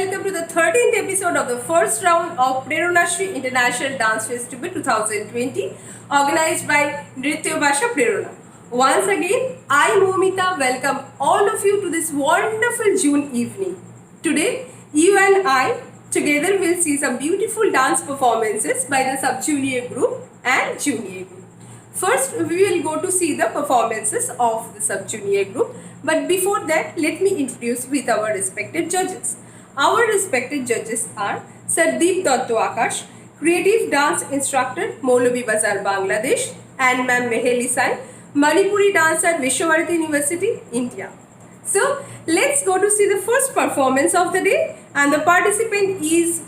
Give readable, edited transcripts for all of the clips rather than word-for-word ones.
welcome to the 13th episode of the first round of Prerona International Dance Festival 2020 organized by Nritya Bhasha Prerona. Once again, I, Momita, welcome all of you to this wonderful June evening. Today, you and I together will see some beautiful dance performances by the sub-junior group and junior group. First, we will go to see the performances of the sub-junior group. But before that, let me introduce with our respected judges. Our respected judges are Sardeep Datto Akash, Creative Dance Instructor, Maulavi Bazar, Bangladesh, and Ma'am Meheli Sai, Manipuri dancer, Vishwavarati University, India. So, let's go to see the first performance of the day, and the participant is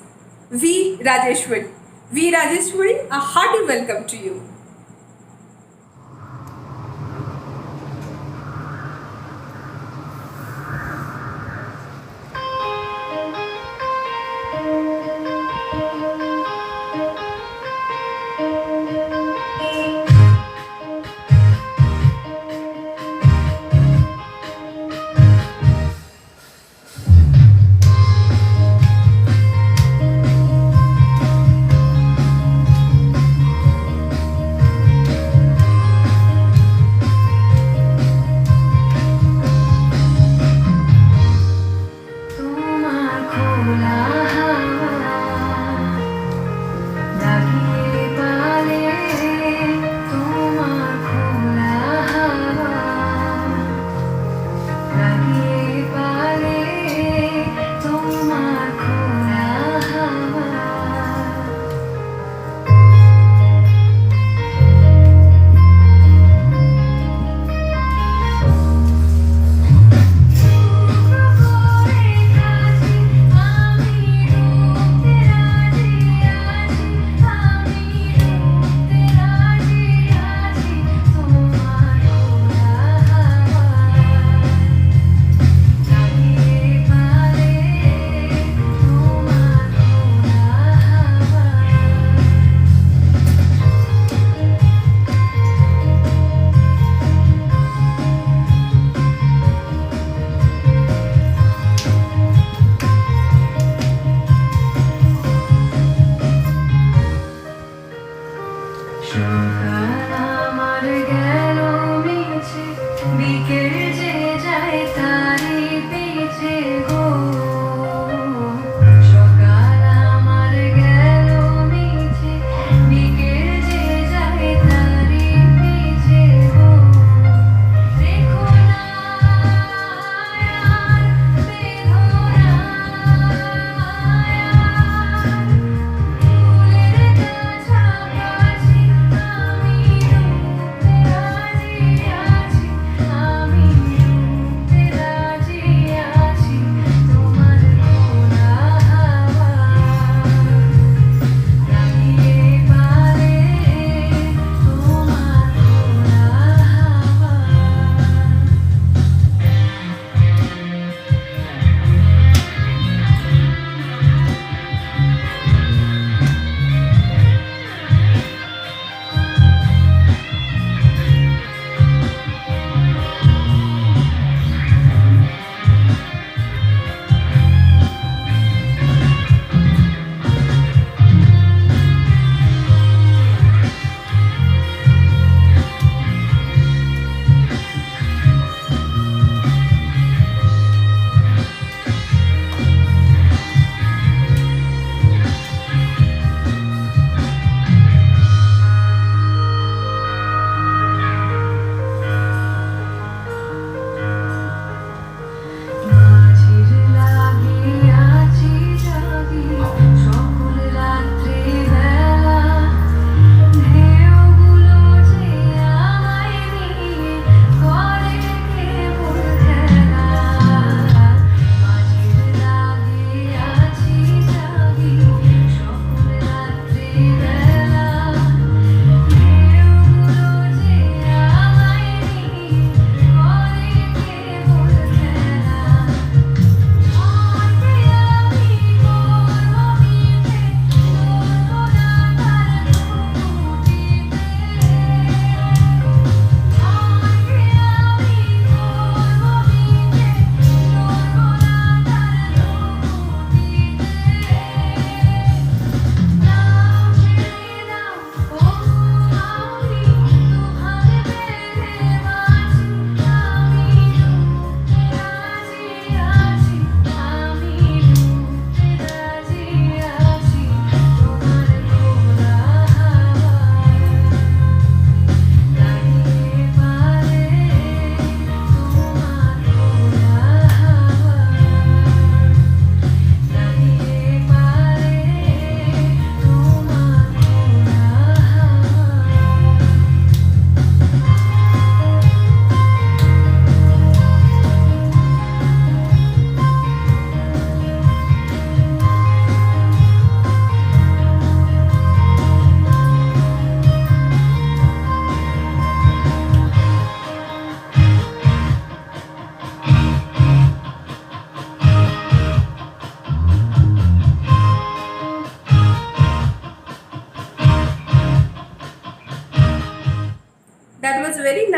V. Rajeshwari. V. Rajeshwari, a hearty welcome to you.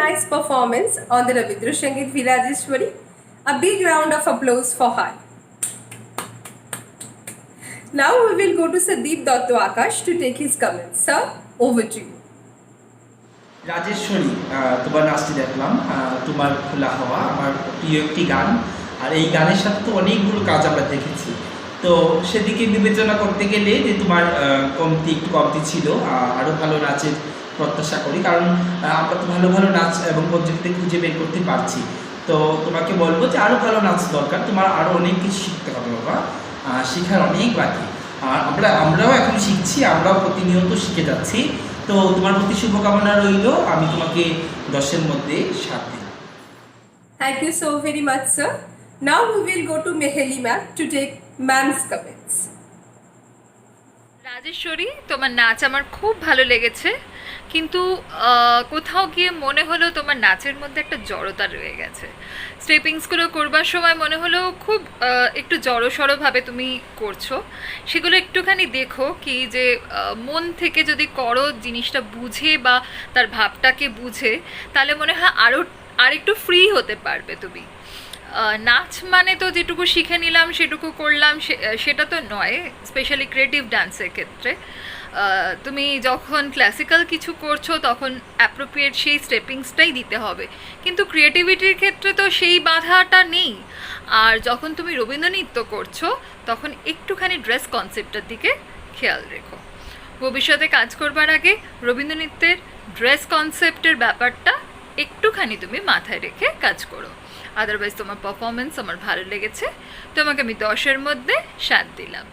nice performance on the Ravindra Sangeet Virajeshwari. A big round of applause for her. Now we will go to Sandeep Datto Akash to take his comments. Sir, over to you. Rajeshwari, তোমার নাচটি দেখলাম, তোমার খোলা হাওয়া আমার প্রিয় একটি গান। আর এই গানের সাথে তো অনেকগুলো কাজ আমরা দেখেছি, তো সেদিকে বিবেচনা করতে গেলে যে তোমার একটু কমতি ছিল, আরও ভালো নাচের প্রত্যাশা করি, কারণ আমরা তো ভালো ভালো নাচ এবং পদ্ধতিতে খুঁজে বের করতে পারছি। তো তোমাকে বলবো যে আরও ভালো নাচ দরকার, তোমার আরও অনেক কিছু শিখতে হবে বাবা, শেখার অনেক বাকি। আর আমরাও এখন শিখছি, আমরাও প্রতিনিয়ত শিখে যাচ্ছি। তো তোমার প্রতি শুভকামনা রইল, আমি তোমাকে 10-এর মধ্যে 7 দিই। Thank you so very much, sir. Now we will go to Meheli ma'am to take ma'am's comments. Rajeshwari, তোমার নাচ আমার খুব ভালো লেগেছে, কিন্তু কোথাও গিয়ে মনে হলো তোমার নাচের মধ্যে একটা জড়তা রয়ে গেছে। স্টেপিংসগুলো করবার সময় মনে হলো খুব একটু জড়সড়ভাবে তুমি করছো। সেগুলো একটুখানি দেখো কি যে মন থেকে যদি করো, জিনিসটা বুঝে বা তার ভাবটাকে বুঝে, তাহলে মনে হয় আরেকটু ফ্রি হতে পারবে তুমি। নাচ মানে তো যেটুকু শিখে নিলাম সেটুকু করলাম সেটা তো নয়, স্পেশালি ক্রিয়েটিভ ডান্সের ক্ষেত্রে। তুমি যখন ক্লাসিক্যাল কিছু করছো তখন অ্যাপ্রোপ্রিয়েট সেই স্টেপিংসটাই দিতে হবে, কিন্তু ক্রিয়েটিভিটির ক্ষেত্রে তো সেই বাধাটা নেই। আর যখন তুমি রবীন্দ্রনৃত্য করছো তখন একটুখানি ড্রেস কনসেপ্টের দিকে খেয়াল রেখো। ভবিষ্যতে কাজ করবার আগে রবীন্দ্রনৃত্যের ড্রেস কনসেপ্টের ব্যাপারটা একটুখানি তুমি মাথায় রেখে কাজ করো। আদারওয়াইজ তোমার পারফরমেন্স আমার ভালো লেগেছে, তোমাকে আমি 10-এর মধ্যে 7 দিলাম।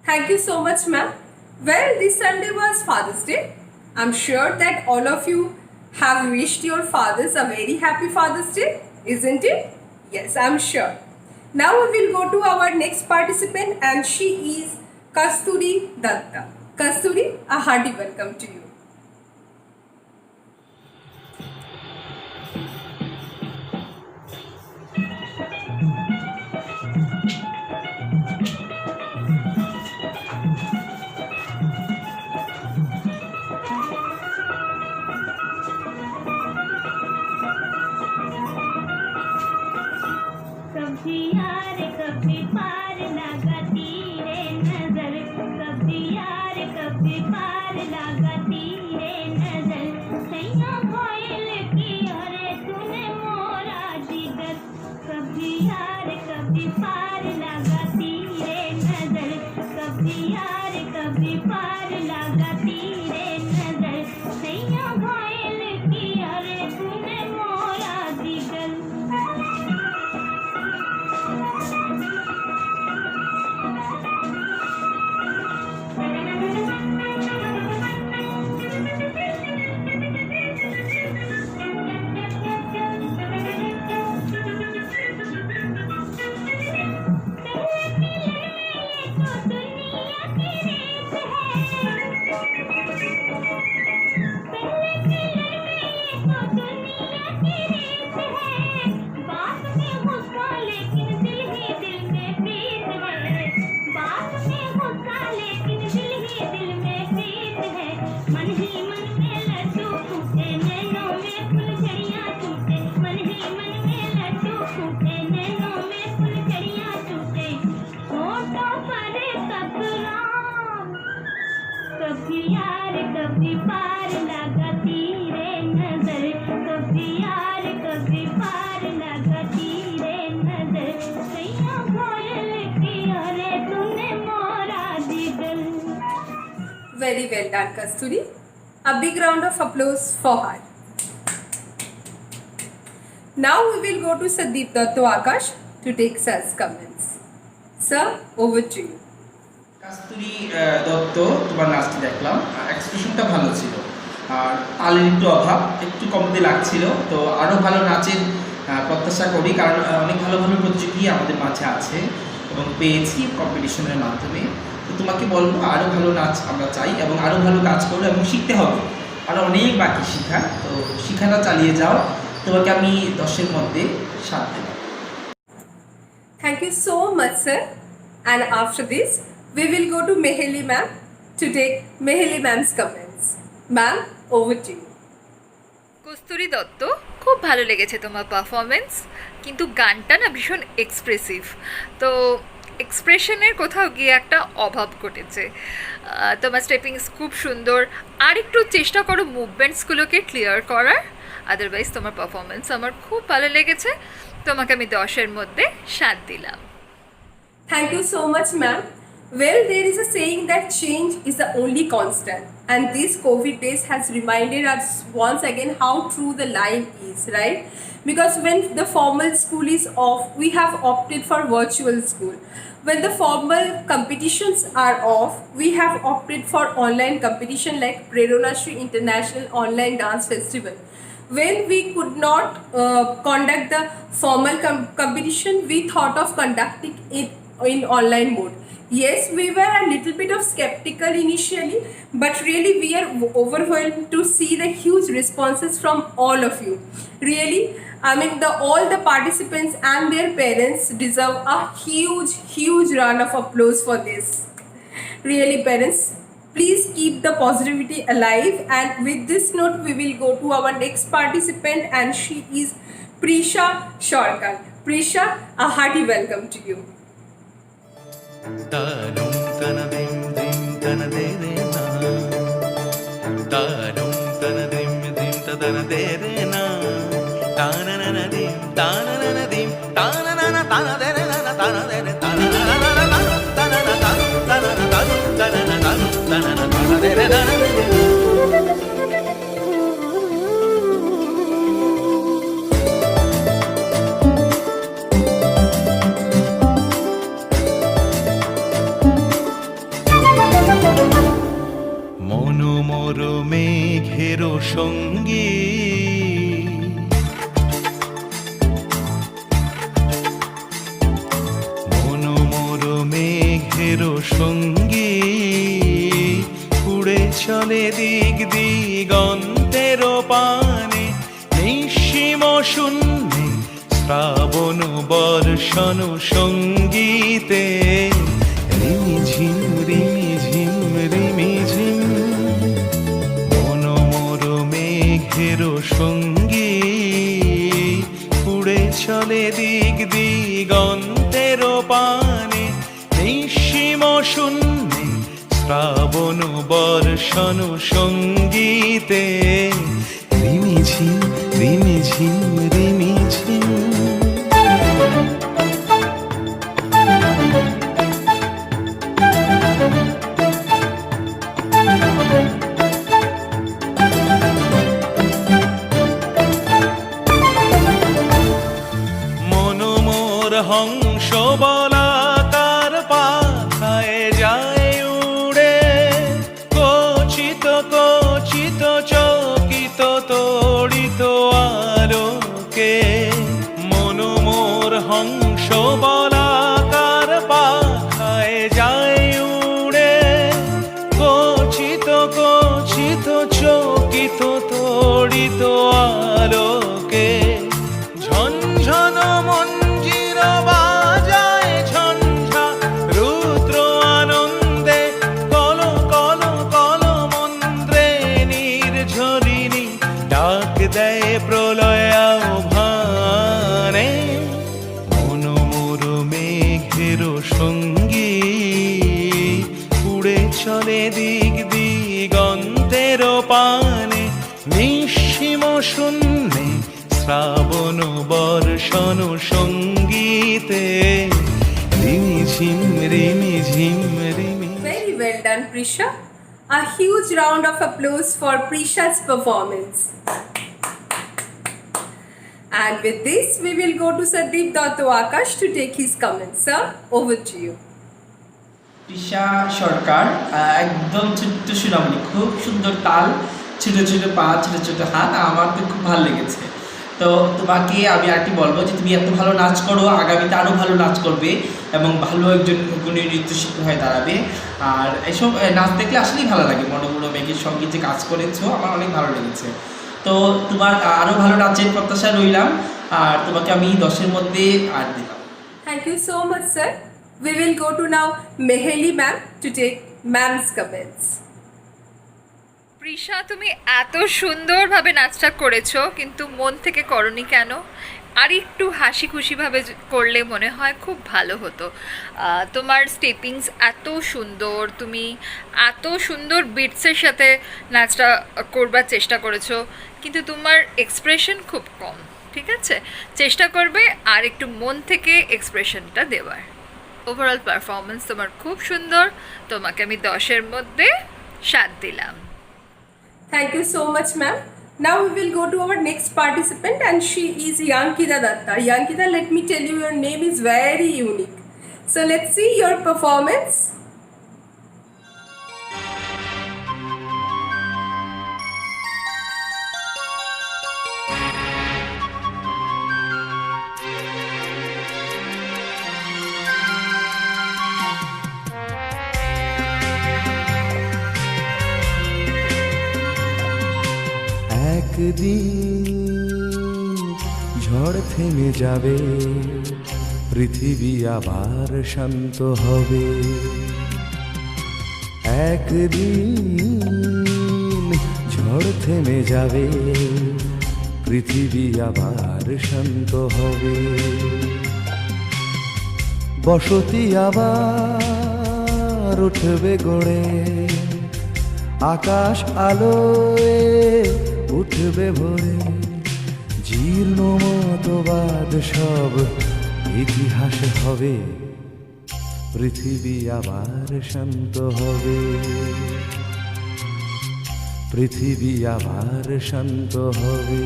Thank you so much, ma'am. Well, this Sunday was Father's Day. I'm sure that all of you have wished your fathers a very happy Father's Day, isn't it? Yes, I'm sure. Now we will go to our next participant, and she is Kasturi Datta. Kasturi, a hearty welcome to you. कभी यार कभी पार लगाती रे नजर, कभी यार कभी पार लगाती रे नजर, सैया कोयल की अरे तूने मोरा जिगर, कभी यार कभी पार लगाती रे नजर, कभी यार कभी पार लगाती रे नजर, सैया कोयल की अरे तूने मोरा जिगर। कभी यार कभी पार लगाती रे नजर, कभी यार कभी पार लगाती रे नजर, सैया कोयल की अरे तूने मोरा जिगर। Very well done, Kasturi. A big round of applause for her. Now we will go to Sandeep Datto Akash to take sir's comments. Sir, over to you. কাস্তুরী Dutta, তোমার নাচটি দেখলাম, এক্সপ্রেশনটা ভালো ছিল, আর তালের একটু অভাব, একটু কমতে লাগছিল। তো আরও ভালো নাচের প্রত্যাশা করি, কারণ অনেক ভালো ভালো প্রতিযোগী আমাদের মাঝে আছে এবং পেয়েছি কম্পিটিশনের মাধ্যমে। তো তোমাকে বলবো আরও ভালো নাচ আমরা চাই এবং আরও ভালো কাজ করবো এবং শিখতে হবে, আরও অনেক বাকি শেখা। তো শিখাটা চালিয়ে যাও, তোমাকে আমি 10-এর মধ্যে 7 দেব। Thank you so much, sir. And after this, we will go to Meheli ma'am to take Meheli ma'am's comments. Ma'am, over to you. কস্তুরী দত্ত, খুব ভালো লেগেছে তোমার পারফরমেন্স, কিন্তু গানটা না ভীষণ এক্সপ্রেসিভ। তো এক্সপ্রেশনের কোথাও গিয়ে একটা অভাব ঘটেছে। তোমার স্টেপিংস খুব সুন্দর, আর একটু চেষ্টা করো মুভমেন্টসগুলোকে ক্লিয়ার করার। আদারওয়াইজ তোমার পারফরমেন্স আমার খুব ভালো লেগেছে, তোমাকে আমি 10-এর মধ্যে 7 দিলাম। Thank you so much, ma'am. Well, there is a saying that change is the only constant, and this COVID days has reminded us once again how true the line is, right? Because when the formal school is off, we have opted for virtual school. When the formal competitions are off, we have opted for online competition like Prerona Shri International Online Dance Festival. When we could not conduct the formal competition, we thought of conducting it in online mode. Yes, we were a little bit of skeptical initially, but really we are overwhelmed to see the huge responses from all of you. Really, I mean, all the participants and their parents deserve a huge round of applause for this. Really, parents, please keep the positivity alive. And with this note, we will go to our next participant, and she is Prisha Sharkar. Prisha, a hearty welcome to you. താനും തനതിം ദിം തനദേരേ നാ താനും തനതിം ദിം തനദേരേ നാ താനനനദിം താനനനദിം താനനന തനദേരേ നാ തനദേരേ താനനന തനന തനന തനദേരേ നാ মনোমর মেঘের সঙ্গী মনোমর মেঘের সঙ্গী উড়ে চলে দিক দিগন্তের পানে নিঃসীম শূন্যে শ্রাবণ বর্ষণ সঙ্গীতে রিমিঝিম রিমিঝিম রিমিঝিম মনোমর মেঘের সঙ্গী উড়ে চলে দিক দিগন্তের পানে নিঃসীম শূন্যে শ্রাবণ বর্ষণ সঙ্গীতে রিমিঝিম রিমিঝিম রিমিঝিম হংস বলাকার পাখায় যায় উড়ে কচিত কচিত চকিত তড়িত আলোকে মনোমোর হংস বলাকার পাখায় যায় উড়ে কচিত কচিত চকিত তড়িত আলোকে ঝনঝন মন বাজায় ঝঞ্ঝা রুদ্র আনন্দে কল কল কল মন্ত্রে নির্ঝরিণী ডাক দেয় প্রলয় আহ্বানে মনোমর মেঘের সঙ্গী উড়ে চলে দিক দিগন্তের পানে নিঃসীম শূন্যে শ্রাবণ বর্ষণ সঙ্গীতে রিমিঝিম রিমিঝিম Rimi. Very well done, Prisha. A huge round of applause for Prisha's performance. And with this, we will go to Sandeep Datto Akash to take his comments. Sir, over to you. Trisha সরকার একদম ছোট্ট সুনামনি, খুব সুন্দর তাল, ছোট ছোট পা, ছোট ছোট হাত, আমার তো খুব ভালো লেগেছে। তো তোমাকে আমি আরেকটি বলবো যে তুমি এত ভালো নাচ করো, আগামীতে আরও ভালো নাচ করবে এবং ভালো একজন গুণী নৃত্যশিল্পী হয়ে দাঁড়াবে। আর এসব নাচ দেখলে আসলেই ভালো লাগে। মনোমর মেঘের সঙ্গে যে কাজ করেছো আমার অনেক ভালো লেগেছে। তো তোমার আরও ভালো নাচের প্রত্যাশা রইলাম, আর তোমাকে আমি 10-এর মধ্যে 8 দিলাম। Thank you so much, sir. We will go to now Meheli ma'am to take ma'am's comments. Risha, তুমি এত সুন্দরভাবে নাচটা করেছো, কিন্তু মন থেকে করনি কেন? আর একটু হাসি খুশিভাবে করলে মনে হয় খুব ভালো হতো। তোমার স্টেপিংস এত সুন্দর, তুমি এত সুন্দর বিটসের সাথে নাচটা করবার চেষ্টা করেছো, কিন্তু তোমার এক্সপ্রেশন খুব কম। ঠিক আছে, চেষ্টা করবে আর একটু মন থেকে এক্সপ্রেশনটা দেওয়ার। ওভারঅল পারফরমেন্স তোমার খুব সুন্দর, তোমাকে আমি 10-এর মধ্যে 7 দিলাম। Thank you so much, ma'am. Now we will go to our next participant, and she is Yankita Datta. Yankita, let me tell you, your name is very unique. So let's see your performance. একদিন ঝড় থেমে যাবে, পৃথিবী আবার শান্ত হবে। একদিন ঝড় থেমে যাবে, পৃথিবী আবার শান্ত হবে। বসতি আবার উঠবে গড়ে, আকাশ আলোয় উঠবে ভরে। জীর্ণ মতবাদ সব ইতিহাস হবে, পৃথিবী আবার শান্ত হবে। পৃথিবী আবার শান্ত হবে।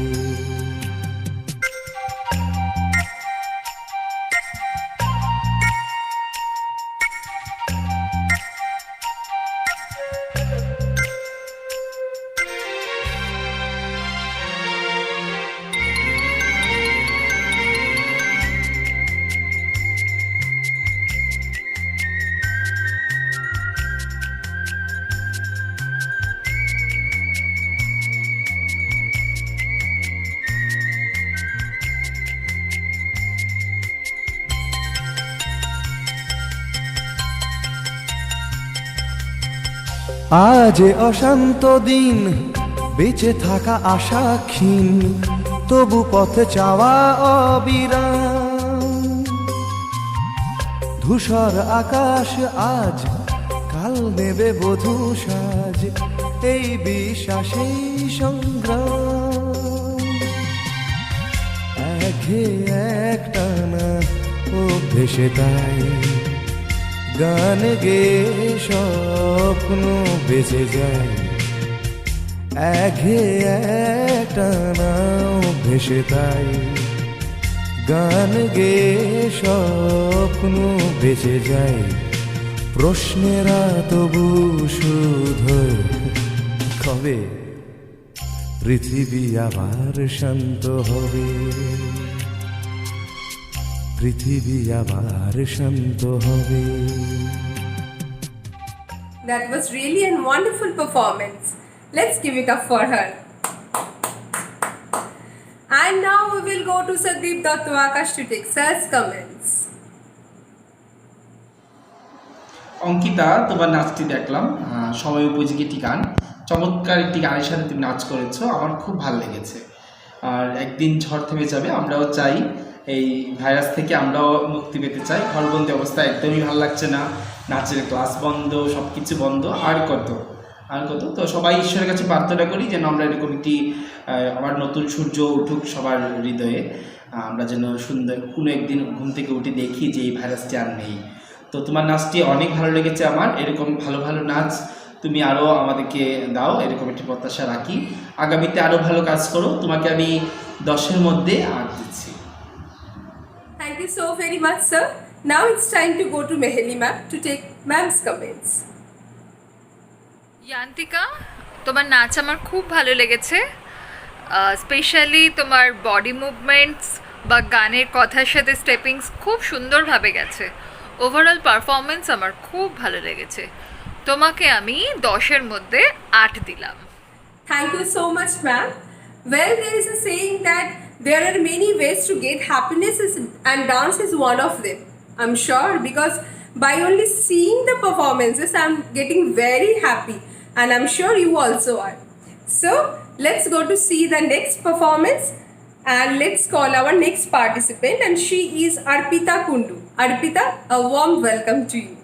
আজ অশান্ত দিন, বেঁচে থাকা আশা ক্ষীণ, তবু পথ চাওয়া অবিরাম। ধূসর আকাশ আজ, কাল নেবে বধূ সাজ, এই বিশ্বাসেই সংগ্রাম। একটানা অভ্যেসে তাই গান গে স্বপ্ন বেঁচে যায়। একটানা ভেসে তাই গান গে স্বপ্ন বেঁচে যায়। প্রশ্নেরা তবু শুধু কবে পৃথিবী আবার শান্ত হবে। পৃথিবী আবার শান্ত হবে। That was really a wonderful performance. Let's give it up for her. And now we will go to Sandeep Dr. Akash to take such comments. Ankita, তোমার নাচটি দেখলাম, সময় উপযোগী একটি গান, চমৎকার একটি গানের সাথে তুমি নাচ করেছো, আমার খুব ভালো লেগেছে। আর একদিন ঝড় থেমে যাবে, আমরাও চাই এই ভাইরাস থেকে আমরাও মুক্তি পেতে চাই। ঘরবন্দি অবস্থা একদমই ভালো লাগছে না, নাচের ক্লাস বন্ধ, সব কিছু বন্ধ, আর কত। তো সবাই ঈশ্বরের কাছে প্রার্থনা করি যেন আমরা এরকম একটি আবার নতুন সূর্য উঠুক সবার হৃদয়ে, আমরা যেন সুন্দর কোনো একদিন ঘুম থেকে উঠে দেখি যে এই ভাইরাসটি আর নেই। তো তোমার নাচটি অনেক ভালো লেগেছে আমার, এরকম ভালো ভালো নাচ তুমি আরও আমাদেরকে দাও, এরকম একটি প্রত্যাশা রাখি। আগামীতে আরও ভালো কাজ করো, তোমাকে আমি 10-এর মধ্যে 8 দিচ্ছি। Thank you so very much, sir. Now it's time to go to Meheli ma'am to take ma'am's comments. ইয়ান্তিকা, তোমার নাচ আমার খুব ভালো লেগেছে, স্পেশালি তোমার বডি মুভমেন্টস বা গানের কথার সাথে স্টেপিংস খুব সুন্দরভাবে গেছে। ওভারঅল পারফরমেন্স আমার খুব ভালো লেগেছে, তোমাকে আমি 10-এর মধ্যে 8 দিলাম। Thank you so much, ma'am. Well, there is a saying that there are many ways to get happiness and dance is one of them. I'm sure because by only seeing the performances, I'm getting very happy and I'm sure you also are. So let's go to see the next performance, and let's call our next participant, and she is Arpita Kundu. Arpita, a warm welcome to you.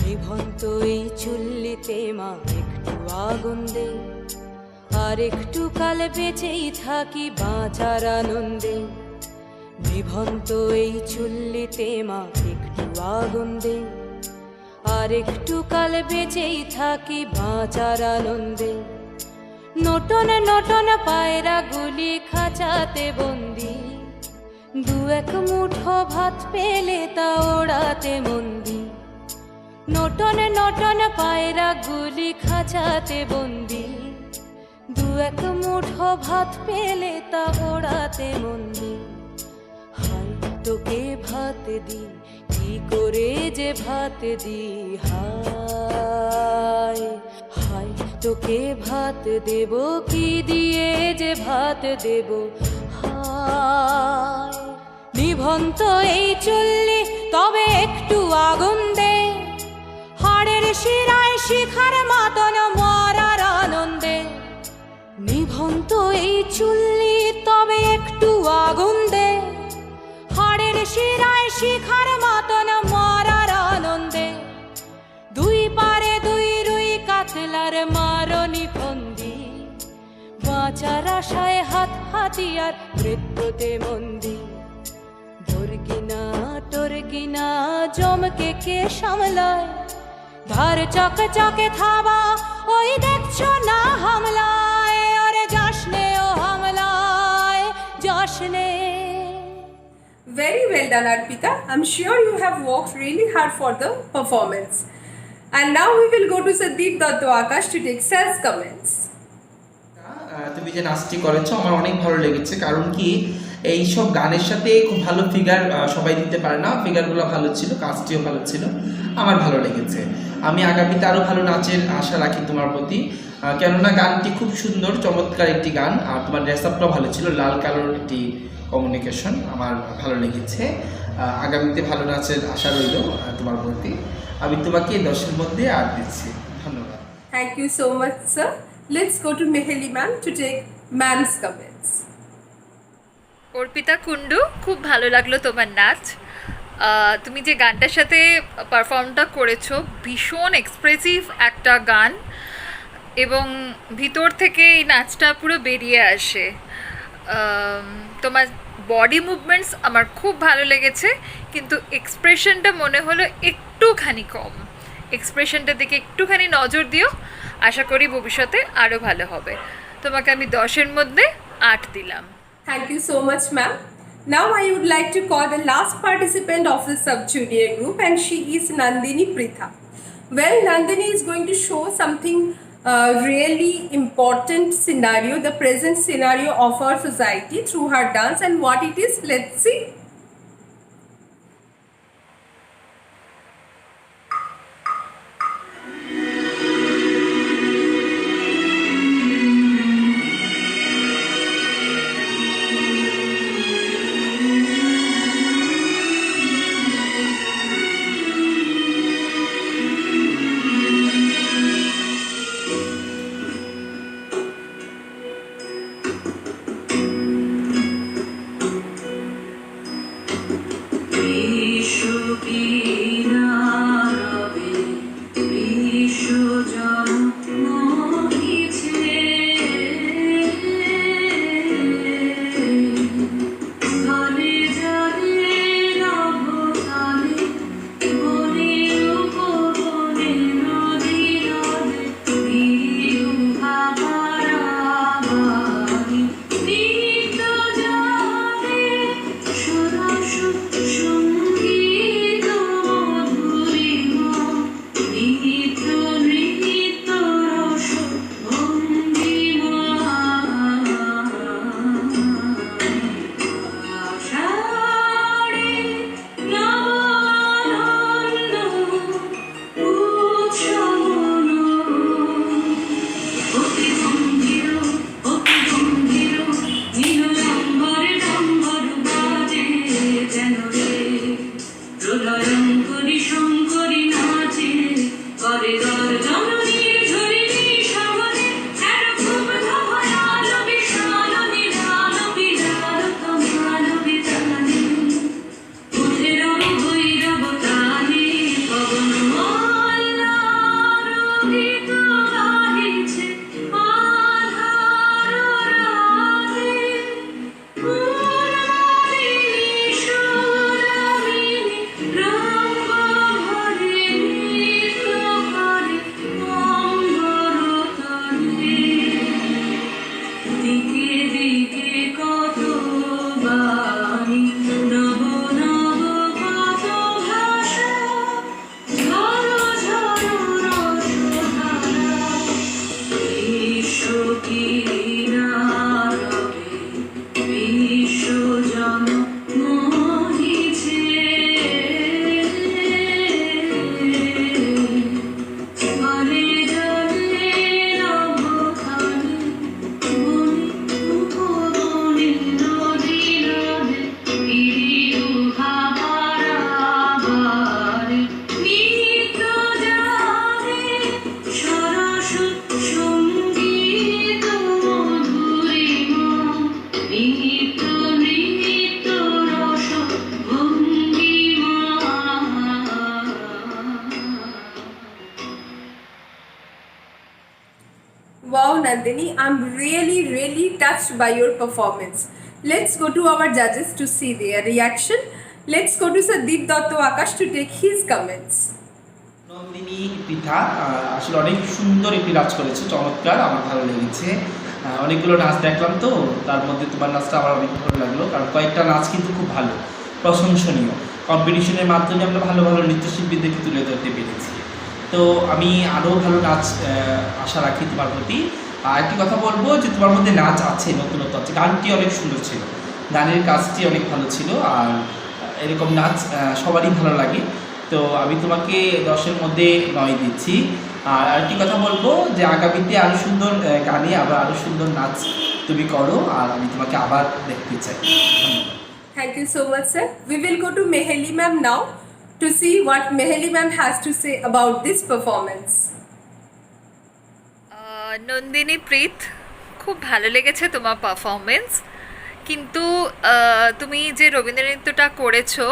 নিভন্ত এই চুল্লিতে মা একটু আগুন দে, আর একটু কাল বেঁচেই থাকি বাঁচার আনন্দে। নিভন্ত এই চুল্লিতে মা একটু আগুন দে, আর একটু কাল বেঁচেই থাকি বাঁচার আনন্দে। নটন নটন পায়রা গুলি খাঁচাতে বন্দি, দু এক মুঠো ভাত পেলে তা ওড়াতে মন্দি। নটন নটন পায়রা গুলি খাঁচাতে বন্দি, দু এক মুঠো ভাত পেলে তা ওড়াতে মন্দি। হাই তোকে ভাত দি, কি করে যে ভাত দি, হায় হাই তোকে ভাত দেব, কি দিয়ে যে ভাত দেব, হায়। নিভন্ত এই চুল্লি তবে একটু আগুন দে, হাড়ের শিরায় শিখার মাতন মরার আনন্দে। নিভন্ত এই চুল্লি তবে একটু আগুন দে, হাড়ের শিরায় শিখার মাতন মরার আনন্দে। দুই পারে দুই রুই কাতলার মারনি ফন্দি, বাঁচার আশায় হাত হাতিয়ার মৃত্যুতে মন্দি। ধর্গিনা টর্গিনা জমকে কে সামলায়, ধার চকে চকে থাবা ওই দেখছো না হামলায়। ওরে যাসনে ও হামলায় যাসনে। Very well done, Arpita. I'm sure you have worked really hard for the performance. And now we will go to Sandeep Datta Akash to take self comments. তুমি যে নাচটি করেছো আমার অনেক ভালো লেগেছে, কারণ কি এই সব গানের সাথে খুব ভালো ফিগার সবাই দিতে পারে না। ফিগারগুলো ভালো ছিল, কাজটিও ভালো ছিল, আমার ভালো লেগেছে। আমি আগামীতে আরও ভালো নাচের আশা রাখি তোমার প্রতি, কেননা গানটি খুব সুন্দর, চমৎকার একটি গান, আর তোমার ড্রেস আপটাও ভালো ছিল, লাল কালোর একটি কমিউনিকেশন আমার ভালো লেগেছে। আগামীতে ভালো নাচের আশা রইল তোমার প্রতি। আমি তোমাকে 10-এর মধ্যে 8 দিচ্ছি। ধন্যবাদ। Thank you so much, sir. Let's go to Meheli ma'am to take ma'am's comments. Arpita Kundu, খুব ভালো লাগলো তোমার নাচ। তুমি যে গানটার সাথে পারফর্মটা করেছো, ভীষণ এক্সপ্রেসিভ একটা গান, এবং ভিতর থেকে এই নাচটা পুরো বেরিয়ে আসে। তোমার বডি মুভমেন্টস আমার খুব ভালো লেগেছে, কিন্তু এক্সপ্রেশনটা মনে হলো একটুখানি কম। এক্সপ্রেশনটার দিকে একটুখানি নজর দিও, আশা করি ভবিষ্যতে আরও ভালো হবে। তোমাকে আমি 10-এর মধ্যে 8 দিলাম। Thank you so much, ma'am. Now I would like to call the last participant of the sub-junior group, and she is Nandini Pritha. Well, Nandini is going to show something really important scenario, the present scenario of our society through her dance, and what it is, let's see. নদী শঙ্করী শঙ্করী নাচে করে দর জননীর ঝরিণী শহরে এরকম ধবলাল বিশাল নিরাল বিলাল কমাল বিতানে উঠের ভৈরব তানে পবন মল্লার গীত গাহিছে আধার রাতে বিশ্বজন মোহিছে জলে জলে নভখানে বনে উপবনে নদী নদে পিরিউহা পারাবারে নিত্য জানে সরস সঙ্গীত মধুরিমা নিহিত নিহিত রস ভঙ্গিমা Wow, Nandini, I'm really touched by your performance. Let's go to our judges to see their reaction. Let's go to Sandeep Dotto Akash to take his comments. Nandini পিঠা আসলে অনেক সুন্দর একটি নাচ করেছে, চমৎকার, আমার ভালো লেগেছে। অনেকগুলো নাচ দেখলাম, তো তার মধ্যে তোমার নাচটা আমার অনেক ভালো লাগলো, কারণ কয়েকটা নাচ কিন্তু খুব ভালো, প্রশংসনীয়। কম্পিটিশনের মাধ্যমে আমরা ভালো ভালো নৃত্যশিল্পীদেরকে তুলে ধরতে পেরেছি। তো আমি আরও ভালো নাচ আশা রাখি তোমার প্রতি। একটি কথা বলবো যে তোমার মধ্যে নাচ আছে, নতুনত্ব আছে, গানটি অনেক সুন্দর ছিল, গানের কাজটি অনেক ভালো ছিল, আর এরকম নাচ সবারই ভালো লাগে। তো আমি তোমাকে 10-এর মধ্যে 9 দিচ্ছি। আর আরেকটি কথা বলবো যে আগামীতে আরও সুন্দর গানে আরও সুন্দর নাচ তুমি করো, আর আমি তোমাকে আবার দেখতে চাই। ধন্যবাদ। Thank you so much, sir. We will go to Meheli ma'am now to see what Meheli ma'am has to say about this performance. Nandini প্রীত, খুব ভালো লেগেছে তোমার পারফরমেন্স, কিন্তু তুমি যে রবীন্দ্রনৃত্যটা করেছো,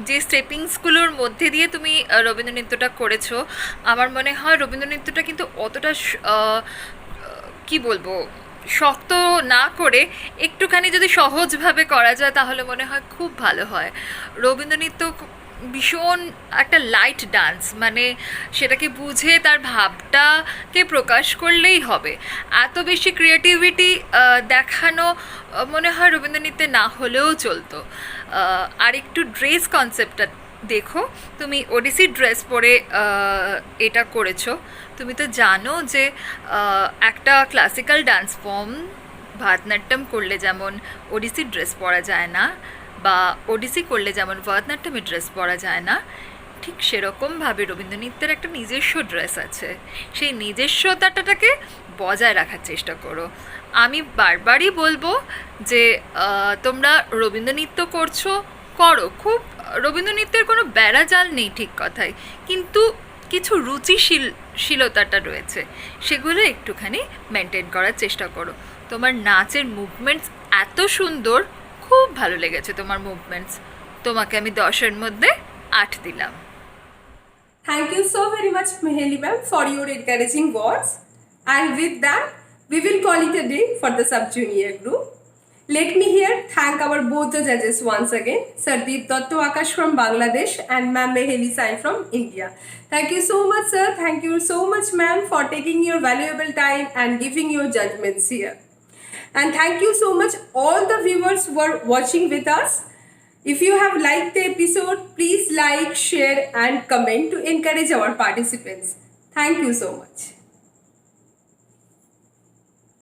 যে স্টেপিংসগুলোর মধ্যে দিয়ে তুমি রবীন্দ্রনৃত্যটা করেছো, আমার মনে হয় রবীন্দ্রনৃত্যটা কিন্তু অতটা কি বলবো, শক্ত না করে একটুখানি যদি সহজভাবে করা যায় তাহলে মনে হয় খুব ভালো হয়। রবীন্দ্রনৃত্য ভীষণ একটা লাইট ডান্স, মানে সেটাকে বুঝে তার ভাবটাকে প্রকাশ করলেই হবে। এত বেশি ক্রিয়েটিভিটি দেখানো মনে হয় রবীন্দ্রনৃত্যে না হলেও চলতো। আর একটু ড্রেস কনসেপ্টটা দেখো, তুমি ওডিসি ড্রেস পরে এটা করেছো। তুমি তো জানো যে একটা ক্লাসিক্যাল ডান্স ফর্ম ভারতনাট্যম করলে যেমন ওডিসি ড্রেস পরা যায় না, বা ওডিসি করলে যেমন ভারতনাট্যমে ড্রেস পরা যায় না, ঠিক সেরকমভাবে রবীন্দ্রনৃত্যের একটা নিজস্ব ড্রেস আছে। সেই নিজস্বতাটাকে বজায় রাখার চেষ্টা করো। আমি বারবারই বলবো যে তোমরা রবীন্দ্রনৃত্য করো, খুব রবীন্দ্রনৃত্যের কোনো বেড়াজাল নেই, ঠিক কথাই, কিন্তু কিছু রুচিশীলতাটা রয়েছে, সেগুলো একটুখানি মেনটেন করার চেষ্টা করো। তোমার নাচের মুভমেন্টস এত সুন্দর, খুব ভালো লেগেছে তোমার মুভমেন্টস। তোমাকে আমি 10-এর মধ্যে 8 দিলাম। Thank you so very much, Meheli ma'am, for your encouraging words. And with that, we will call it a day for the sub-junior group. Let me here thank our both the judges once again, Sandeep Dotto Akash from Bangladesh and Ma'am Meheli Sai from India. Thank you so much, sir. Thank you so much, ma'am, for taking your valuable time and giving your judgments here. And thank you so much all the viewers who are watching with us. If you have liked the episode, please like, share and comment to encourage our participants. Thank you so much.